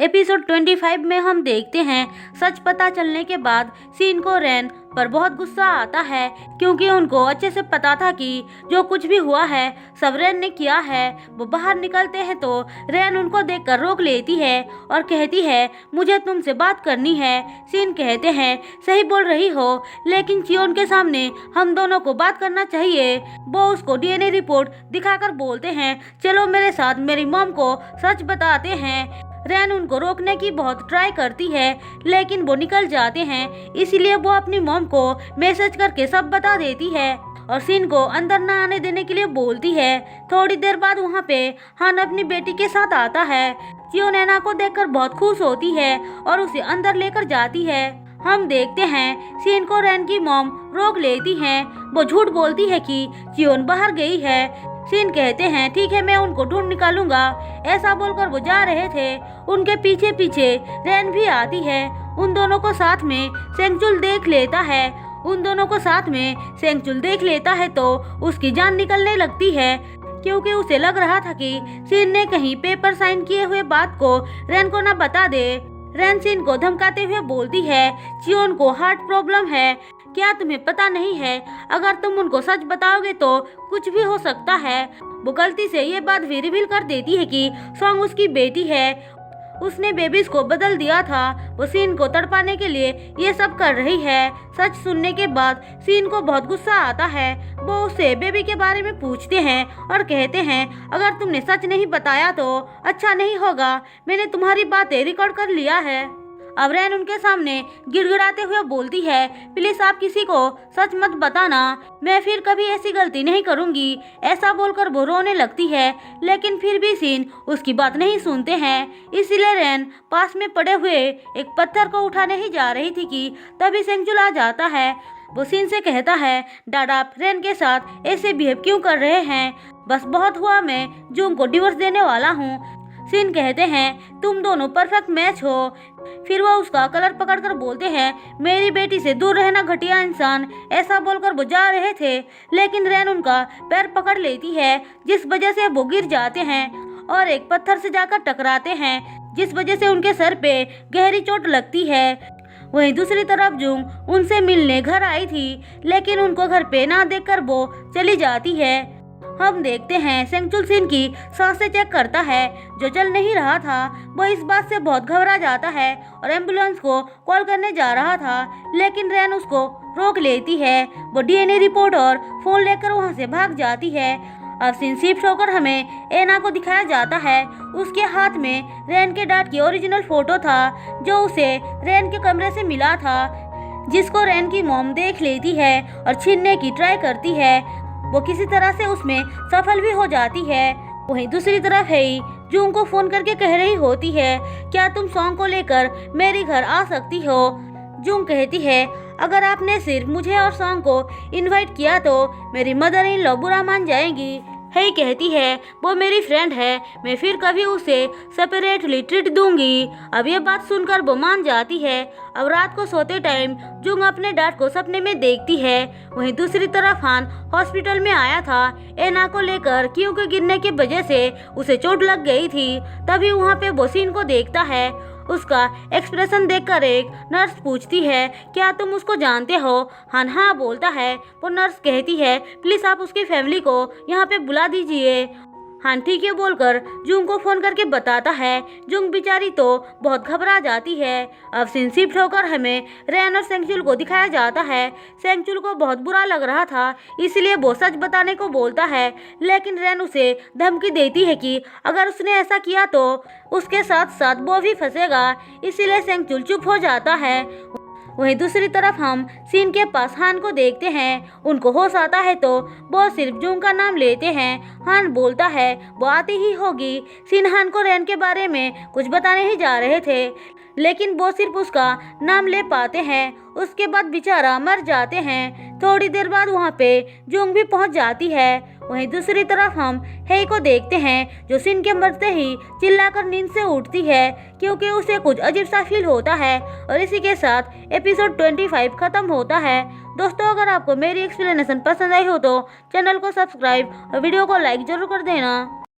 Episode 25 में हम देखते हैं सच पता चलने के बाद सीन को रैन पर बहुत गुस्सा आता है, क्योंकि उनको अच्छे से पता था कि जो कुछ भी हुआ है सब रैन ने किया है। वो बाहर निकलते हैं तो रैन उनको देखकर रोक लेती है और कहती है मुझे तुमसे बात करनी है। सीन कहते हैं सही बोल रही हो, लेकिन चियोन के सामने हम दोनों को बात करना चाहिए। वो उसको डीएनए रिपोर्ट दिखाकर बोलते हैं चलो मेरे साथ मेरी मॉम को सच बताते हैं। रैन उनको रोकने की बहुत ट्राई करती है, लेकिन वो निकल जाते हैं, इसलिए वो अपनी मॉम को मैसेज करके सब बता देती है और सीन को अंदर न आने देने के लिए बोलती है। थोड़ी देर बाद वहाँ पे हान अपनी बेटी के साथ आता है। चियोन एना को देखकर बहुत खुश होती है और उसे अंदर लेकर जाती है। हम देखते हैं सीन को रैन की मॉम रोक लेती है। वो झूठ बोलती है कि चियोन बाहर गई है। सीन कहते हैं ठीक है मैं उनको ढूंढ निकालूंगा। ऐसा बोलकर वो जा रहे थे, उनके पीछे पीछे रैन भी आती है। उन दोनों को साथ में सेंगचुल देख लेता है तो उसकी जान निकलने लगती है, क्योंकि उसे लग रहा था कि सीन ने कहीं पेपर साइन किए हुए बात को रैन को न बता दे। रैन सीन को धमकाते हुए बोलती है चियोन को हार्ट प्रॉब्लम है, क्या तुम्हें पता नहीं है अगर तुम उनको सच बताओगे तो कुछ भी हो सकता है। वो गलती से ये बात भी रिवील कर देती है कि सॉन्ग उसकी बेटी है, उसने बेबीज को बदल दिया था। वो सीन को तड़पाने के लिए ये सब कर रही है। सच सुनने के बाद सीन को बहुत गुस्सा आता है। वो उसे बेबी के बारे में पूछते हैं और कहते हैं अगर तुमने सच नहीं बताया तो अच्छा नहीं होगा, मैंने तुम्हारी बातें रिकॉर्ड कर लिया है। अब रैन उनके सामने गिड़गिड़ाते हुए बोलती है प्लीज आप किसी को सच मत बताना, मैं फिर कभी ऐसी गलती नहीं करूंगी। ऐसा बोलकर वो रोने लगती है, लेकिन फिर भी सीन उसकी बात नहीं सुनते हैं। इसलिए रैन पास में पड़े हुए एक पत्थर को उठाने ही जा रही थी कि तभी सेंगचुल आ जाता है। वो सीन से कहता है डैड आप रैन के साथ ऐसे बिहेव क्यों कर रहे हैं, बस बहुत हुआ, मैं जूंग को डिवोर्स देने वाला हूँ। सीन कहते हैं तुम दोनों परफेक्ट मैच हो। फिर वो उसका कलर पकड़कर बोलते हैं मेरी बेटी से दूर रहना घटिया इंसान। ऐसा बोलकर वो जा रहे थे, लेकिन रैन उनका पैर पकड़ लेती है, जिस वजह से वो गिर जाते हैं और एक पत्थर से जाकर टकराते हैं, जिस वजह से उनके सर पे गहरी चोट लगती है। वहीं दूसरी तरफ जूंग उनसे मिलने घर आई थी, लेकिन उनको घर पे ना देखकर वो चली जाती है। हम देखते हैं सेंगचुल सीन की सांसें चेक करता है, जो चल नहीं रहा था। वो इस बात से बहुत घबरा जाता है और एम्बुलेंस को कॉल करने जा रहा था, लेकिन रैन उसको रोक लेती है। वो डीएनए रिपोर्ट और फोन लेकर वहां से भाग जाती है। अब सीन शिफ्ट होकर हमें एना को दिखाया जाता है। उसके हाथ में रैन के डैड की ओरिजिनल फोटो था, जो उसे रैन के कमरे से मिला था, जिसको रैन की मॉम देख लेती है और छीनने की ट्राई करती है। वो किसी तरह से उसमें सफल भी हो जाती है। वहीं दूसरी तरफ हेई जूंग को फोन करके कह रही होती है क्या तुम सॉन्ग को लेकर मेरे घर आ सकती हो। जूंग कहती है अगर आपने सिर्फ मुझे और सॉन्ग को इनवाइट किया तो मेरी मदर इन लॉ बुरा मान जाएंगी। हेई कहती है वो मेरी फ्रेंड है, मैं फिर कभी उसे सेपरेटली ट्रीट दूंगी। अब ये बात सुनकर वो मान जाती है। अब रात को सोते टाइम जूंग अपने डैड को सपने में देखती है। वहीं दूसरी तरफ हान हॉस्पिटल में आया था एना को लेकर, क्योंकि गिरने की वजह से उसे चोट लग गई थी। तभी वहाँ पे वो सीन को देखता है। उसका एक्सप्रेशन देखकर एक नर्स पूछती है क्या तुम उसको जानते हो। हान हाँ बोलता है। वो नर्स कहती है प्लीज आप उसकी फैमिली को यहाँ पे बुला दीजिए। हान ठीक है बोलकर जूंग को फोन करके बताता है। जूंग बेचारी तो बहुत घबरा जाती है। अब सीन शिफ्ट होकर हमें रैन और सेंगचुल को दिखाया जाता है। सेंगचुल को बहुत बुरा लग रहा था, इसलिए वो सच बताने को बोलता है, लेकिन रैन उसे धमकी देती है कि अगर उसने ऐसा किया तो उसके साथ साथ वो भी फंसेगा, इसीलिए सेंगचुल चुप हो जाता है। वहीं दूसरी तरफ हम सीन के पास हान को देखते हैं। उनको होश आता है तो वो सिर्फ जूंग का नाम लेते हैं। हान बोलता है वो आती ही होगी। सीन हान को रैन के बारे में कुछ बताने ही जा रहे थे, लेकिन वो सिर्फ उसका नाम ले पाते हैं। उसके बाद बेचारा मर जाते हैं। थोड़ी देर बाद वहाँ पे जूंग भी पहुँच जाती है। वहीं दूसरी तरफ हम हेई को देखते हैं, जो सीन के मरते ही चिल्लाकर नींद से उठती है, क्योंकि उसे कुछ अजीब सा फील होता है। और इसी के साथ एपिसोड 25 खत्म होता है। दोस्तों अगर आपको मेरी एक्सप्लेनेशन पसंद आई हो तो चैनल को सब्सक्राइब और वीडियो को लाइक जरूर कर देना।